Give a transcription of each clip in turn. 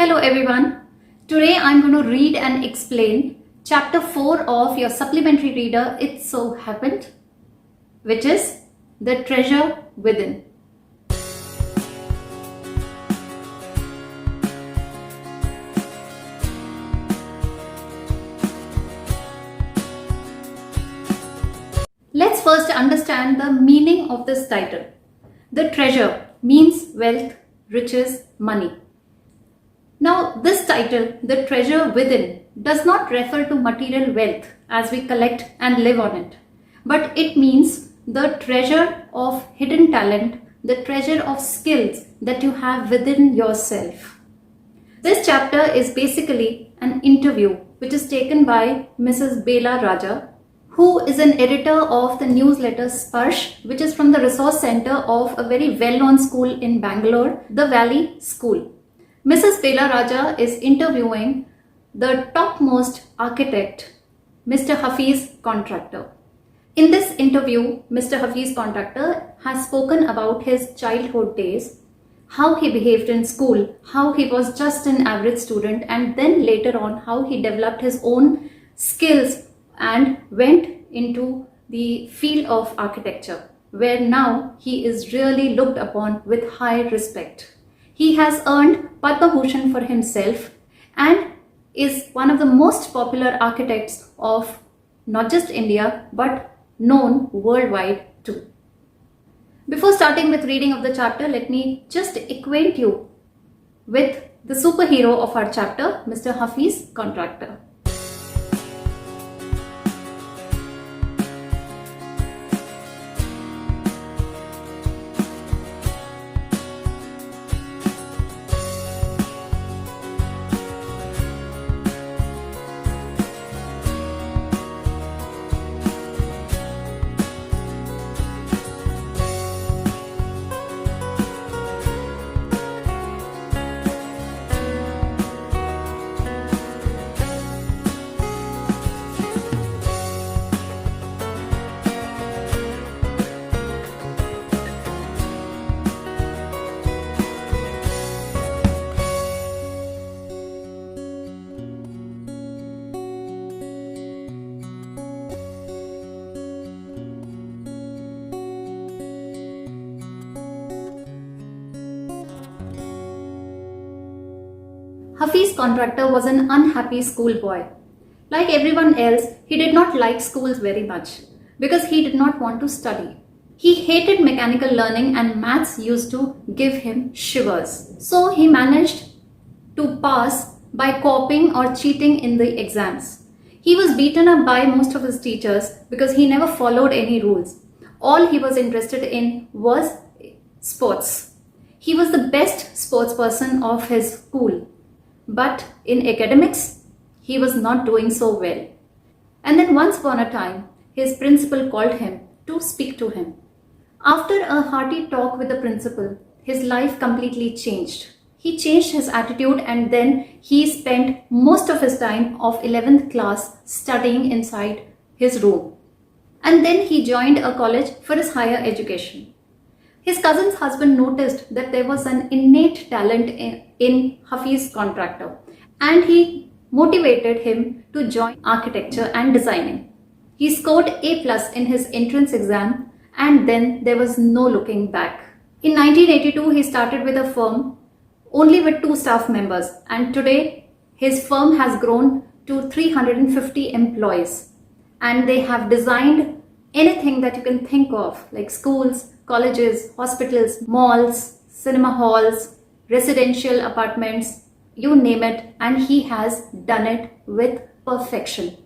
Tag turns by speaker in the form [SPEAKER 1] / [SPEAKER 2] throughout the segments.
[SPEAKER 1] Hello everyone. Today I'm going to read and explain chapter 4 of your supplementary reader It So Happened, which is The Treasure Within. Let's first understand the meaning of this title. The treasure means wealth, riches, money. Now, this title, The Treasure Within, does not refer to material wealth as we collect and live on it, but it means the treasure of hidden talent, the treasure of skills that you have within yourself. This chapter is basically an interview which is taken by Mrs. Bela Raja, who is an editor of the newsletter Sparsh, which is from the resource center of a very well-known school in Bangalore, the Valley School. Mrs. Bela Raja is interviewing the topmost architect, Mr. Hafiz Contractor. In this interview, Mr. Hafiz Contractor has spoken about his childhood days, how he behaved in school, how he was just an average student, and then later on how he developed his own skills and went into the field of architecture, where now he is really looked upon with high respect. He has earned Padma Bhushan for himself and is one of the most popular architects of not just India but known worldwide too. Before starting with reading of the chapter, let me just acquaint you with the superhero of our chapter, Mr. Hafiz Contractor. Hafiz Contractor was an unhappy schoolboy. Like everyone else, he did not like schools very much because he did not want to study. He hated mechanical learning and maths used to give him shivers. So he managed to pass by copying or cheating in the exams. He was beaten up by most of his teachers because he never followed any rules. All he was interested in was sports. He was the best sports person of his school. But in academics, he was not doing so well. And then once upon a time, his principal called him to speak to him. After a hearty talk with the principal, his life completely changed. He changed his attitude and then he spent most of his time of 11th class studying inside his room. And then he joined a college for his higher education. His cousin's husband noticed that there was an innate talent in Hafiz Contractor and he motivated him to join architecture and designing. He scored A+ in his entrance exam and then there was no looking back. In 1982, he started with a firm only with 2 staff members and today his firm has grown to 350 employees and they have designed anything that you can think of like schools, colleges, hospitals, malls, cinema halls, residential apartments, you name it, and he has done it with perfection.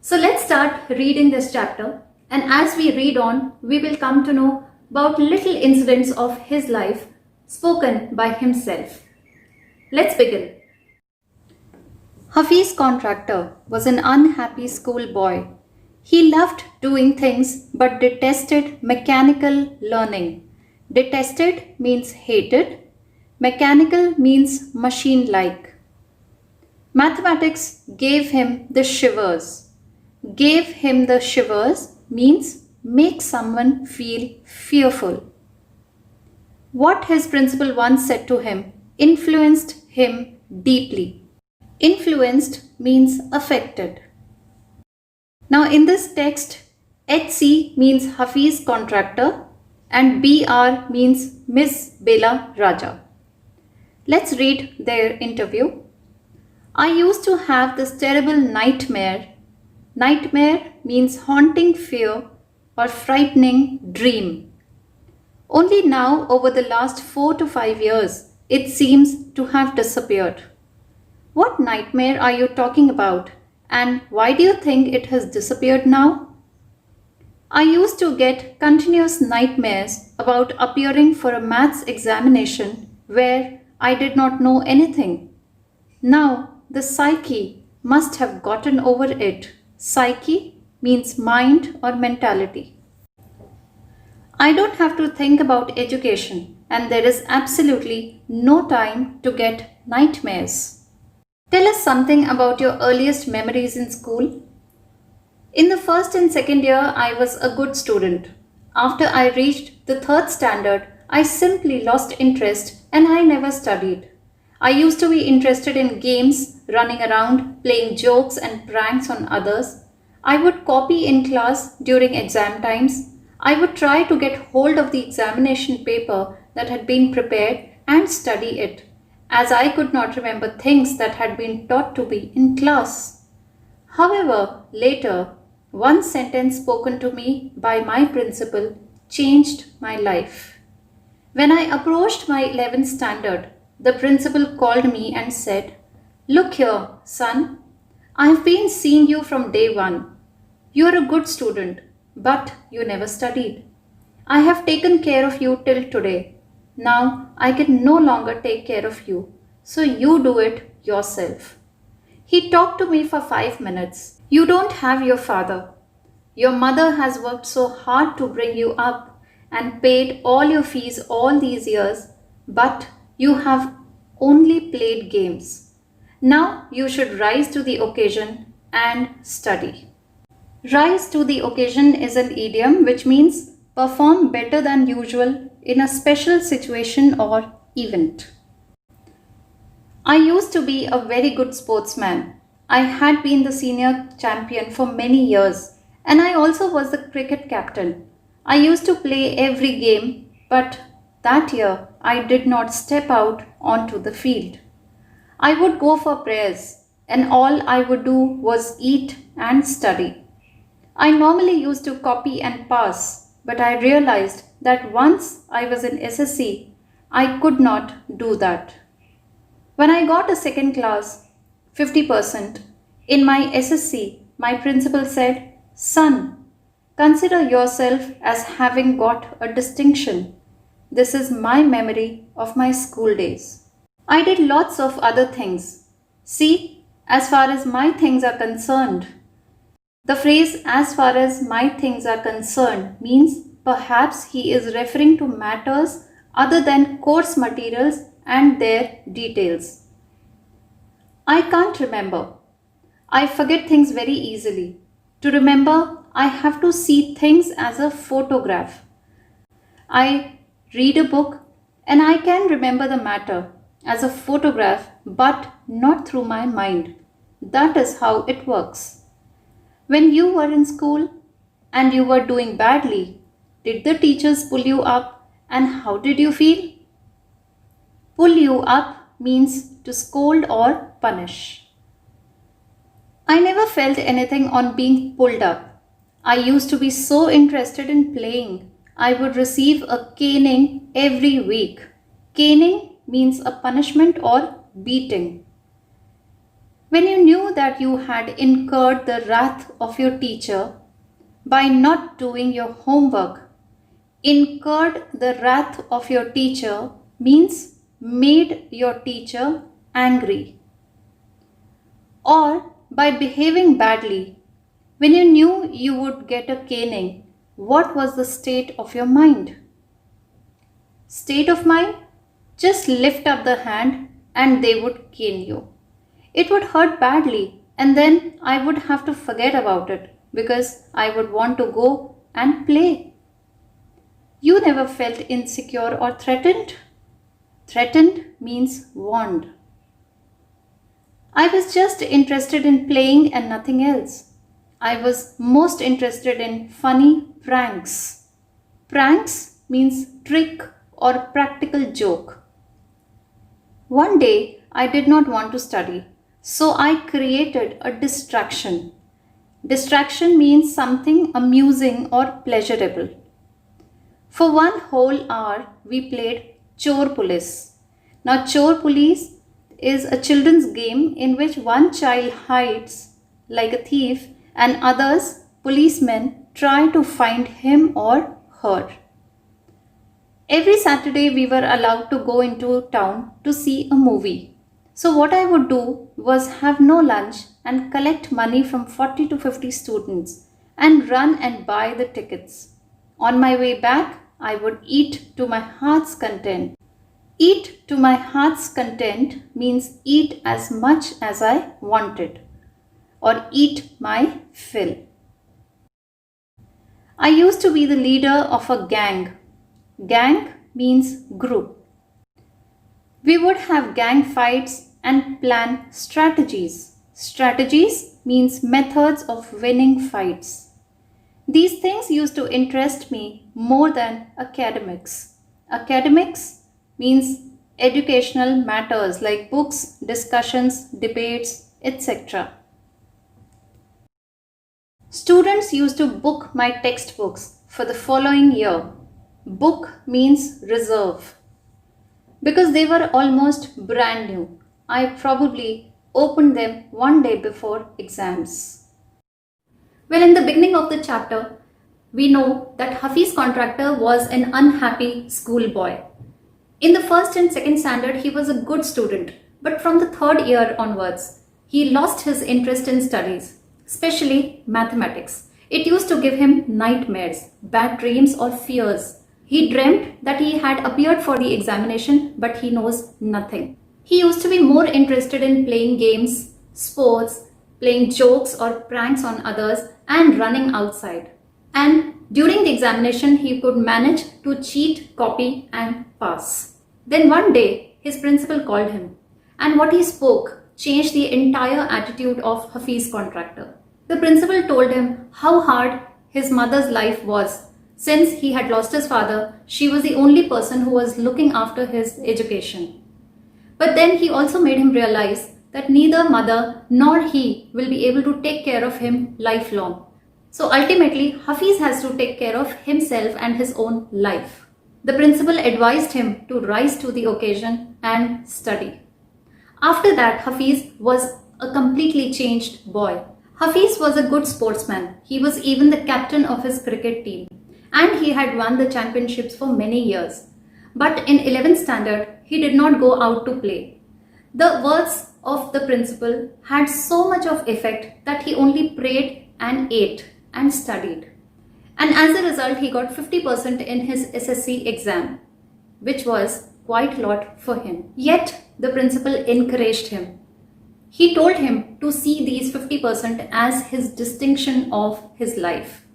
[SPEAKER 1] So let's start reading this chapter, and as we read on, we will come to know about little incidents of his life spoken by himself. Let's begin. Hafiz Contractor was an unhappy schoolboy. He loved doing things but detested mechanical learning. Detested means hated. Mechanical means machine-like. Mathematics gave him the shivers. Gave him the shivers means make someone feel fearful. What his principal once said to him influenced him deeply. Influenced means affected. Now in this text, HC means Hafiz contractor and BR means Miss Bela Raja. Let's read their interview. I used to have this terrible nightmare. Nightmare means haunting fear or frightening dream. Only now, over the last 4 to 5 years, it seems to have disappeared. What nightmare are you talking about? And why do you think it has disappeared now? I used to get continuous nightmares about appearing for a maths examination where I did not know anything. Now, the psyche must have gotten over it. Psyche means mind or mentality. I don't have to think about education, and there is absolutely no time to get nightmares. Tell us something about your earliest memories in school. In the first and second year, I was a good student. After I reached the third standard, I simply lost interest and I never studied. I used to be interested in games, running around, playing jokes and pranks on others. I would copy in class during exam times. I would try to get hold of the examination paper that had been prepared and study it, as I could not remember things that had been taught to me in class. However, later, one sentence spoken to me by my principal changed my life. When I approached my 11th standard, the principal called me and said, "Look here, son, I have been seeing you from day one. You are a good student, but you never studied. I have taken care of you till today. Now I can no longer take care of you, so you do it yourself." He talked to me for 5 minutes. You don't have your father. Your mother has worked so hard to bring you up and paid all your fees all these years, but you have only played games. Now you should rise to the occasion and study. Rise to the occasion is an idiom which means perform better than usual in a special situation or event. I used to be a very good sportsman. I had been the senior champion for many years, and I also was the cricket captain. I used to play every game, but that year I did not step out onto the field. I would go for prayers, and all I would do was eat and study. I normally used to copy and pass, but I realized that once I was in SSC, I could not do that. When I got a second class, 50%, in my SSC, my principal said, "Son, consider yourself as having got a distinction. This is my memory of my school days." I did lots of other things. See, as far as my things are concerned, the phrase "as far as my things are concerned" means perhaps he is referring to matters other than course materials and their details. I can't remember. I forget things very easily. To remember, I have to see things as a photograph. I read a book and I can remember the matter as a photograph, but not through my mind. That is how it works. When you were in school and you were doing badly, did the teachers pull you up and how did you feel? Pull you up means to scold or punish. I never felt anything on being pulled up. I used to be so interested in playing. I would receive a caning every week. Caning means a punishment or beating. When you knew that you had incurred the wrath of your teacher by not doing your homework, incurred the wrath of your teacher means made your teacher angry. Or by behaving badly, when you knew you would get a caning, what was the state of your mind? State of mind? Just lift up the hand and they would cane you. It would hurt badly and then I would have to forget about it because I would want to go and play. You never felt insecure or threatened? Threatened means warned. I was just interested in playing and nothing else. I was most interested in funny pranks. Pranks means trick or practical joke. One day I did not want to study, so I created a distraction. Distraction means something amusing or pleasurable. For one whole hour, we played Chor Police. Now, Chor Police is a children's game in which one child hides like a thief and others, policemen, try to find him or her. Every Saturday, we were allowed to go into town to see a movie. So, what I would do was have no lunch and collect money from 40 to 50 students and run and buy the tickets. On my way back, I would eat to my heart's content. Eat to my heart's content means eat as much as I wanted or eat my fill. I used to be the leader of a gang. Gang means group. We would have gang fights and plan strategies. Strategies means methods of winning fights. These things used to interest me more than academics. Academics means educational matters like books, discussions, debates, etc. Students used to book my textbooks for the following year. Book means reserve. Because they were almost brand new, I probably opened them one day before exams. Well, in the beginning of the chapter, we know that Hafiz Contractor was an unhappy schoolboy. In the first and second standard, he was a good student, but from the third year onwards, he lost his interest in studies, especially mathematics. It used to give him nightmares, bad dreams, or fears. He dreamt that he had appeared for the examination, but he knows nothing. He used to be more interested in playing games, sports, playing jokes or pranks on others, and running outside. And during the examination, he could manage to cheat, copy, and pass. Then one day, his principal called him, and what he spoke changed the entire attitude of Hafiz Contractor. The principal told him how hard his mother's life was. Since he had lost his father, she was the only person who was looking after his education. But then he also made him realize that neither mother nor he will be able to take care of him lifelong. So ultimately, Hafiz has to take care of himself and his own life. The principal advised him to rise to the occasion and study. After that, Hafiz was a completely changed boy. Hafiz was a good sportsman. He was even the captain of his cricket team. And he had won the championships for many years. But in 11th standard, he did not go out to play. The words of the principal had so much of effect that he only prayed and ate and studied. And as a result, he got 50% in his SSC exam, which was quite a lot for him. Yet, the principal encouraged him. He told him to see these 50% as his distinction of his life.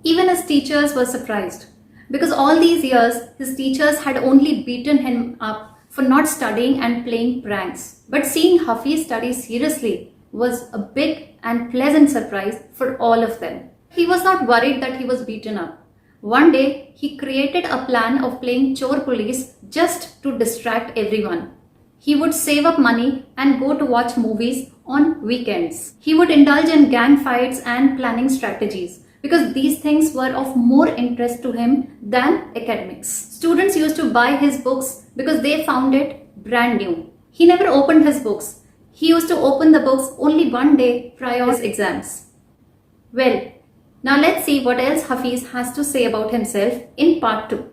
[SPEAKER 1] Even his teachers were surprised because all these years his teachers had only beaten him up for not studying and playing pranks. But seeing Hafiz study seriously was a big and pleasant surprise for all of them. He was not worried that he was beaten up. One day he created a plan of playing Chor Police just to distract everyone. He would save up money and go to watch movies on weekends. He would indulge in gang fights and planning strategies, because these things were of more interest to him than academics. Students used to buy his books because they found it brand new. He never opened his books. He used to open the books only one day prior to his exams. Well, now let's see what else Hafiz has to say about himself in part 2.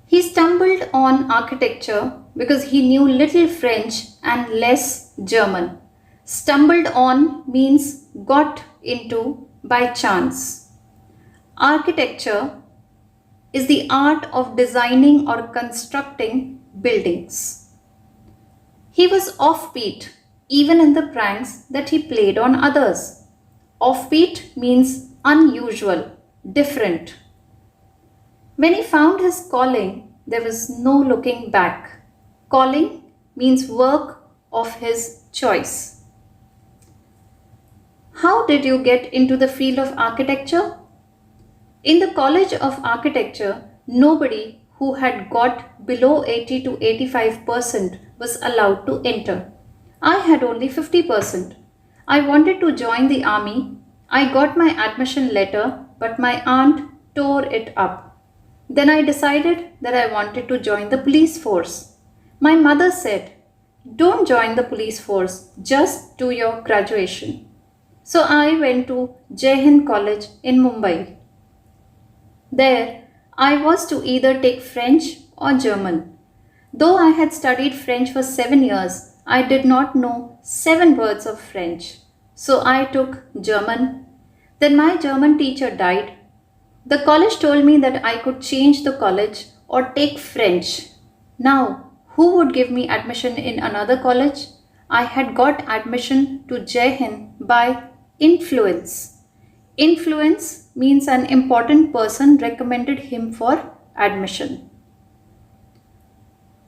[SPEAKER 1] He stumbled on architecture because he knew little French and less German. Stumbled on means got into by chance. Architecture is the art of designing or constructing buildings. He was offbeat even in the pranks that he played on others. Offbeat means unusual, different. When he found his calling, there was no looking back. Calling means work of his choice. How did you get into the field of architecture? In the College of Architecture, nobody who had got below 80 to 85% was allowed to enter. I had only 50%. I wanted to join the army. I got my admission letter, but my aunt tore it up. Then I decided that I wanted to join the police force. My mother said, "Don't join the police force, just do your graduation." So I went to Jai Hind College in Mumbai. There, I was to either take French or German. Though I had studied French for 7 years, I did not know 7 words of French. So I took German. Then my German teacher died. The college told me that I could change the college or take French. Now, who would give me admission in another college? I had got admission to Jai Hind by influence. Influence means an important person recommended him for admission.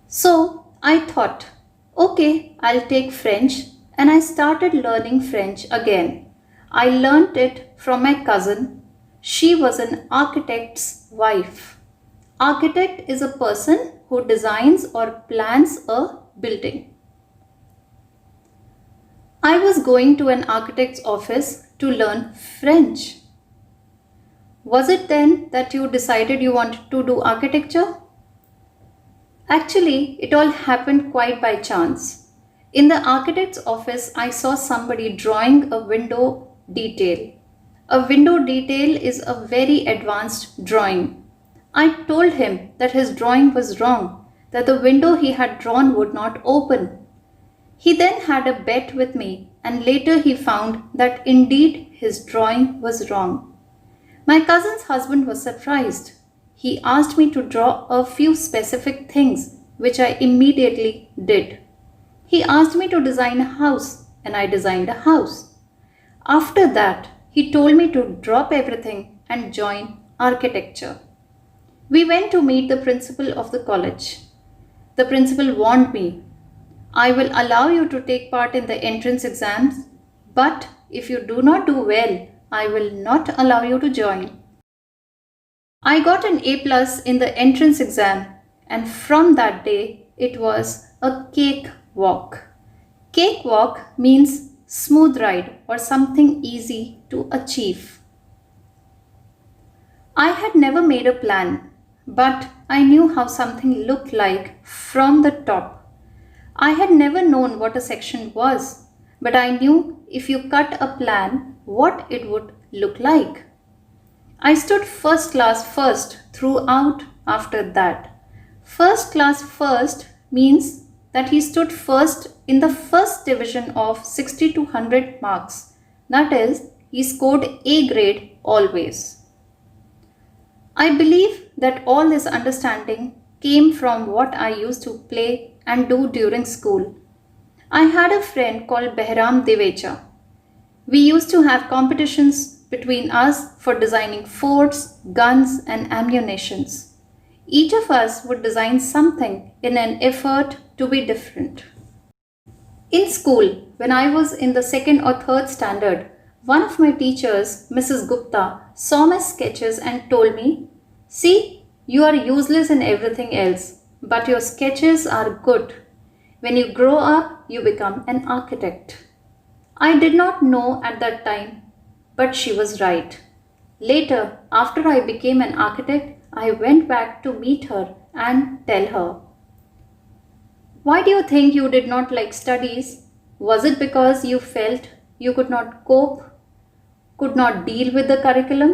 [SPEAKER 1] So I thought, okay, I'll take French, and I started learning French again. I learnt it from my cousin. She was an architect's wife. Architect is a person who designs or plans a building. I was going to an architect's office to learn French. Was it then that you decided you wanted to do architecture? Actually, it all happened quite by chance. In the architect's office, I saw somebody drawing a window detail. A window detail is a very advanced drawing. I told him that his drawing was wrong, that the window he had drawn would not open. He then had a bet with me, and later he found that indeed his drawing was wrong. My cousin's husband was surprised. He asked me to draw a few specific things, which I immediately did. He asked me to design a house, and I designed a house. After that, he told me to drop everything and join architecture. We went to meet the principal of the college. The principal warned me, "I will allow you to take part in the entrance exams, but if you do not do well, I will not allow you to join." I got an A plus in the entrance exam, and from that day it was a cakewalk. Cakewalk means smooth ride or something easy to achieve. I had never made a plan, but I knew how something looked like from the top. I had never known what a section was, but I knew if you cut a plan, what it would look like. I stood first class first throughout after that. First class first means that he stood first in the first division of 60 to 100 marks. That is, he scored A grade always. I believe that all this understanding came from what I used to play and do during school. I had a friend called Behram Devecha. We used to have competitions between us for designing forts, guns, and ammunitions. Each of us would design something in an effort to be different. In school, when I was in the 2nd or 3rd standard, one of my teachers, Mrs. Gupta, saw my sketches and told me, "See, you are useless in everything else, but your sketches are good. When you grow up, you become an architect." I did not know at that time, but she was right. Later, after I became an architect, I went back to meet her and tell her, "Why do you think you did not like studies? Was it because you felt you could not cope, could not deal with the curriculum?"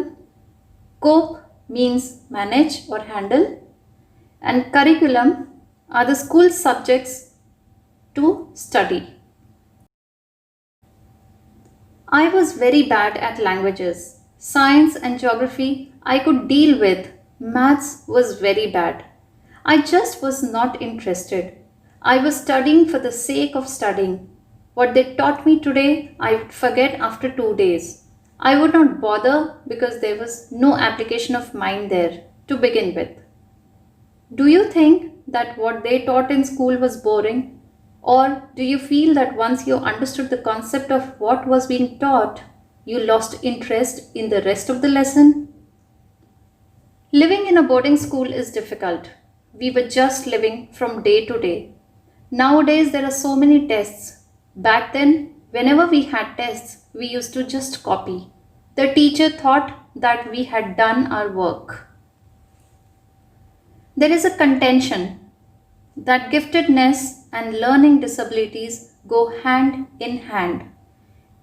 [SPEAKER 1] Cope means manage or handle, and curriculum are the school subjects to study. I was very bad at languages. Science and geography I could deal with. Maths was very bad. I just was not interested. I was studying for the sake of studying. What they taught me today, I would forget after 2 days. I would not bother because there was no application of mind there to begin with. Do you think that what they taught in school was boring? Or do you feel that once you understood the concept of what was being taught, you lost interest in the rest of the lesson? Living in a boarding school is difficult. We were just living from day to day. Nowadays, there are so many tests. Back then, whenever we had tests, we used to just copy. The teacher thought that we had done our work. There is a contention that giftedness and learning disabilities go hand in hand.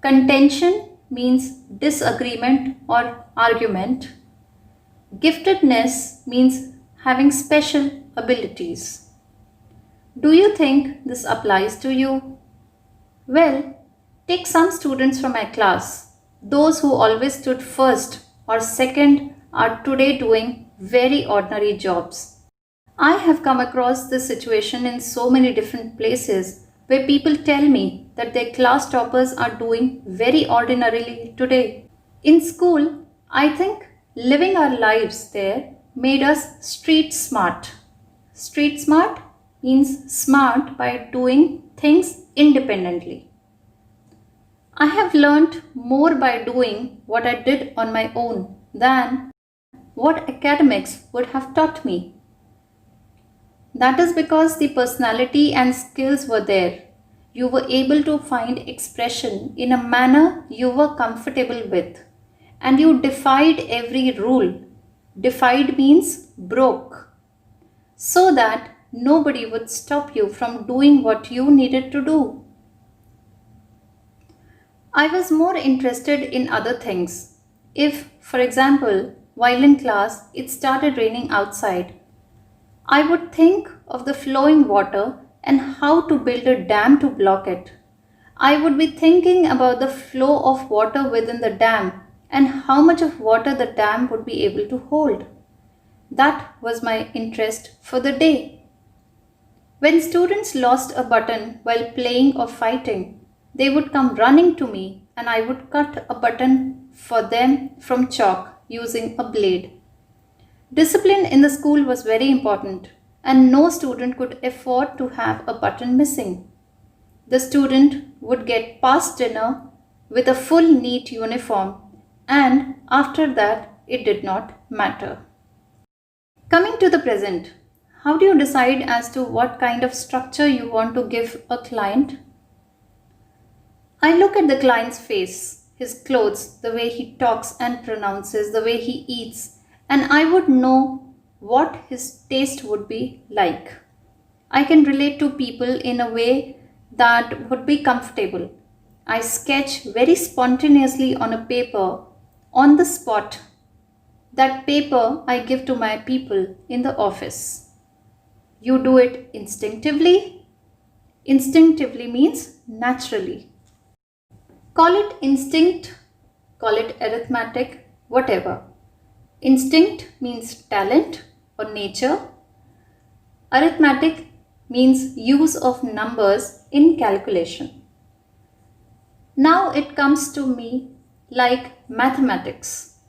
[SPEAKER 1] Contention means disagreement or argument. Giftedness means having special abilities. Do you think this applies to you? Well, take some students from my class. Those who always stood first or second are today doing very ordinary jobs. I have come across this situation in so many different places where people tell me that their class toppers are doing very ordinarily today. In school, I think living our lives there made us street smart. Street smart means smart by doing things independently. I have learnt more by doing what I did on my own than what academics would have taught me. That is because the personality and skills were there. You were able to find expression in a manner you were comfortable with. And you defied every rule. Defied means broke. So that nobody would stop you from doing what you needed to do. I was more interested in other things. If, for example, while in class it started raining outside, I would think of the flowing water and how to build a dam to block it. I would be thinking about the flow of water within the dam and how much of water the dam would be able to hold. That was my interest for the day. When students lost a button while playing or fighting, they would come running to me and I would cut a button for them from chalk using a blade. Discipline in the school was very important and no student could afford to have a button missing. The student would get past dinner with a full neat uniform and after that it did not matter. Coming to the present, how do you decide as to what kind of structure you want to give a client? I look at the client's face, his clothes, the way he talks and pronounces, the way he eats, and I would know what his taste would be like. I can relate to people in a way that would be comfortable. I sketch very spontaneously on a paper, on the spot. That paper I give to my people in the office. You do it instinctively. Instinctively means naturally. Call it instinct, call it arithmetic, whatever. Instinct means talent or nature. Arithmetic means use of numbers in calculation. Now it comes to me like mathematics,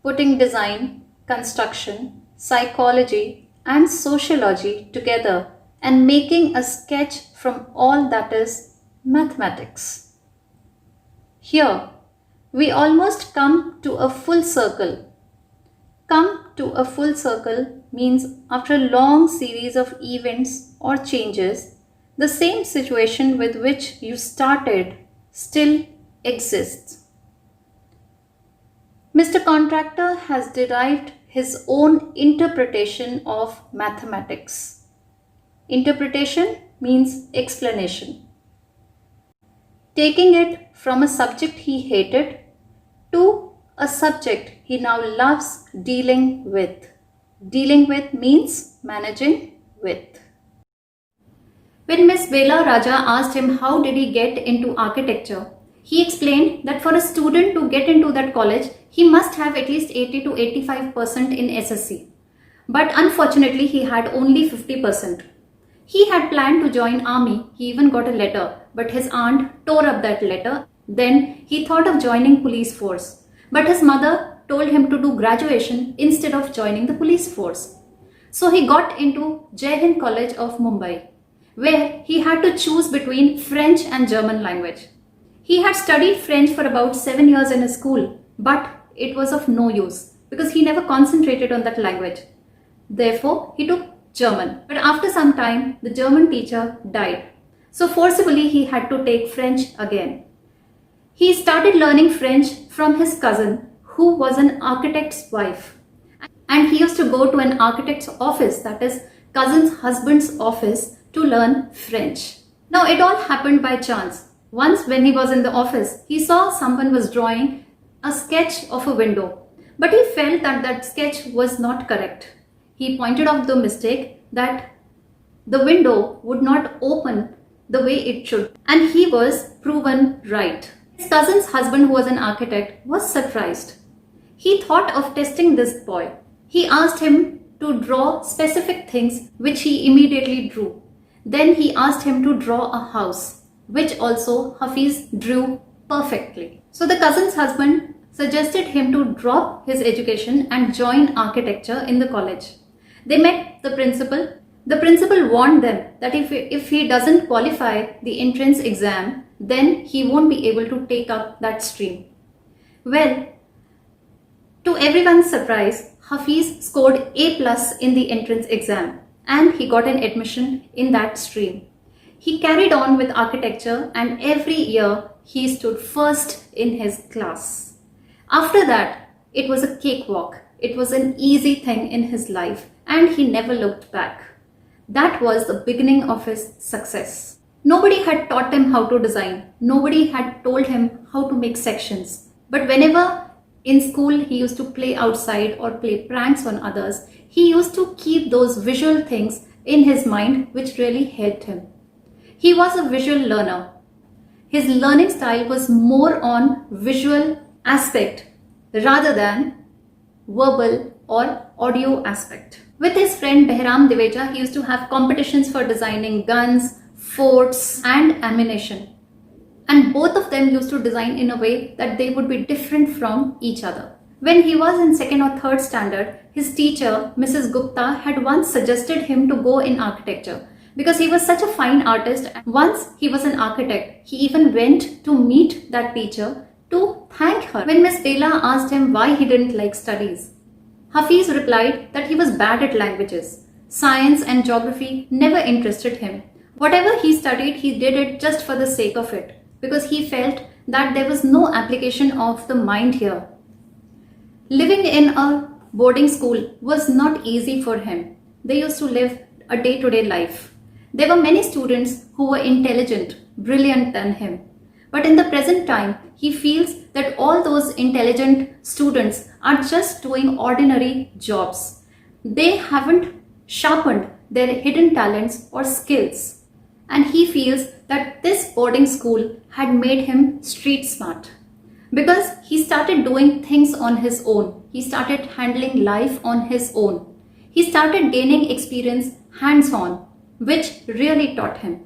[SPEAKER 1] putting design, construction, psychology and sociology together and making a sketch from all that is mathematics. Here, we almost come to a full circle. Come to a full circle means after a long series of events or changes, the same situation with which you started still exists. Mr. Contractor has derived his own interpretation of mathematics. Interpretation means explanation. Taking it from a subject he hated to a subject he now loves dealing with. Dealing with means managing with. When Miss Bela Raja asked him how did he get into architecture, he explained that for a student to get into that college, he must have at least 80 to 85% in SSC. But unfortunately, he had only 50%. He had planned to join army. He even got a letter, but his aunt tore up that letter. Then he thought of joining police force. But his mother told him to do graduation instead of joining the police force. So he got into Jai Hind College of Mumbai. where he had to choose between French and German language. He had studied French for about 7 years in his school, but it was of no use because he never concentrated on that language. Therefore, he took German. But after some time, the German teacher died. So forcibly, he had to take French again. He started learning French from his cousin, who was an architect's wife. And he used to go to an architect's office, that is, cousin's husband's office, to learn French. Now, it all happened by chance. Once, when he was in the office, he saw someone was drawing a sketch of a window. But he felt that that sketch was not correct. He pointed out the mistake that the window would not open the way it should. And he was proven right. His cousin's husband, who was an architect, was surprised. He thought of testing this boy. He asked him to draw specific things, which he immediately drew. Then he asked him to draw a house, which also Hafiz drew perfectly. So the cousin's husband suggested him to drop his education and join architecture in the college. They met the principal. The principal warned them that if he doesn't qualify the entrance exam, then he won't be able to take up that stream. Well, to everyone's surprise, Hafiz scored A+ in the entrance exam and he got an admission in that stream. He carried on with architecture and every year he stood first in his class. After that, it was a cakewalk. It was an easy thing in his life and he never looked back. That was the beginning of his success. Nobody had taught him how to design. Nobody had told him how to make sections. But whenever in school he used to play outside or play pranks on others, he used to keep those visual things in his mind, which really helped him. He was a visual learner. His learning style was more on visual aspect rather than verbal or audio aspect. With his friend Behram Diveja, he used to have competitions for designing guns, forts and ammunition. And both of them used to design in a way that they would be different from each other. When he was in 2nd or 3rd standard, his teacher, Mrs. Gupta, had once suggested him to go in architecture because he was such a fine artist. Once he was an architect, he even went to meet that teacher to thank her. When Miss Bela asked him why he didn't like studies, Hafiz replied that he was bad at languages. Science and geography never interested him. Whatever he studied, he did it just for the sake of it, because he felt that there was no application of the mind here. Living in a boarding school was not easy for him. They used to live a day-to-day life. There were many students who were intelligent, brilliant than him. But in the present time, he feels that all those intelligent students are just doing ordinary jobs. They haven't sharpened their hidden talents or skills. And he feels that this boarding school had made him street smart because he started doing things on his own. He started handling life on his own. He started gaining experience hands-on, which really taught him.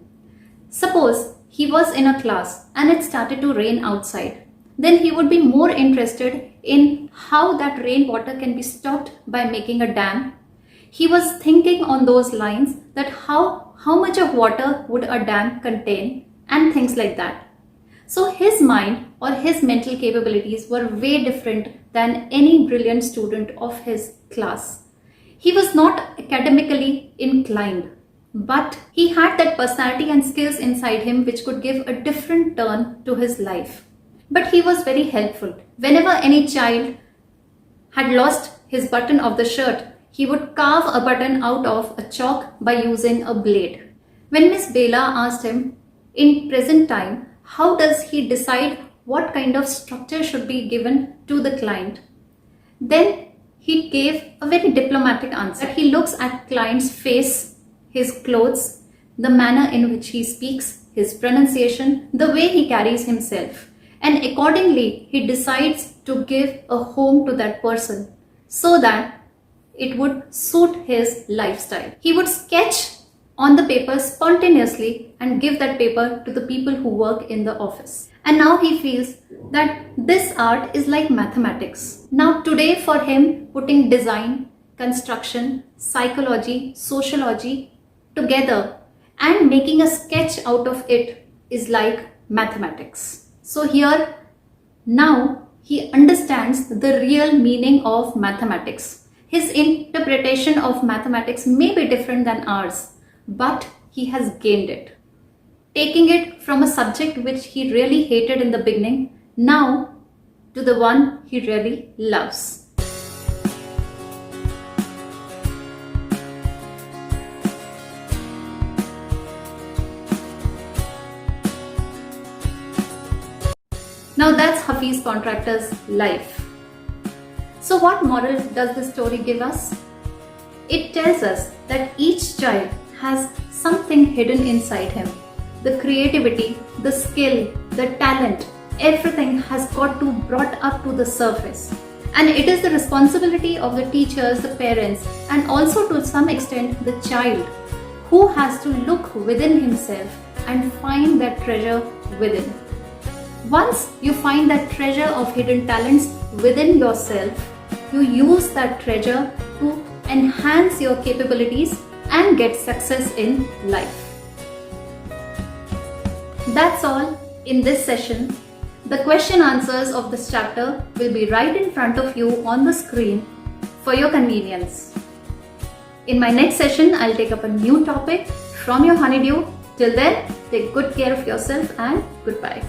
[SPEAKER 1] Suppose he was in a class and it started to rain outside. Then he would be more interested in how that rainwater can be stopped by making a dam. He was thinking on those lines that how much of water would a dam contain and things like that. So his mind or his mental capabilities were way different than any brilliant student of his class. He was not academically inclined, but he had that personality and skills inside him which could give a different turn to his life. But he was very helpful. Whenever any child had lost his button of the shirt, he would carve a button out of a chalk by using a blade. When Miss Bela asked him, in present time, how does he decide what kind of structure should be given to the client? Then he gave a very diplomatic answer. He looks at client's face, his clothes, the manner in which he speaks, his pronunciation, the way he carries himself. And accordingly, he decides to give a home to that person so that it would suit his lifestyle. He would sketch on the paper spontaneously and give that paper to the people who work in the office. And now he feels that this art is like mathematics. Now today for him, putting design, construction, psychology, sociology together and making a sketch out of it is like mathematics. So here, now he understands the real meaning of mathematics. His interpretation of mathematics may be different than ours, but he has gained it. Taking it from a subject which he really hated in the beginning, now to the one he really loves. Now that's Hafiz Contractor's life. So what moral does this story give us? It tells us that each child has something hidden inside him. The creativity, the skill, the talent, everything has got to brought up to the surface. And it is the responsibility of the teachers, the parents, and also to some extent the child who has to look within himself and find that treasure within. Once you find that treasure of hidden talents within yourself, you use that treasure to enhance your capabilities and get success in life. That's all in this session. The question answers of this chapter will be right in front of you on the screen for your convenience. In my next session, I'll take up a new topic from your honeydew. Till then, take good care of yourself and goodbye.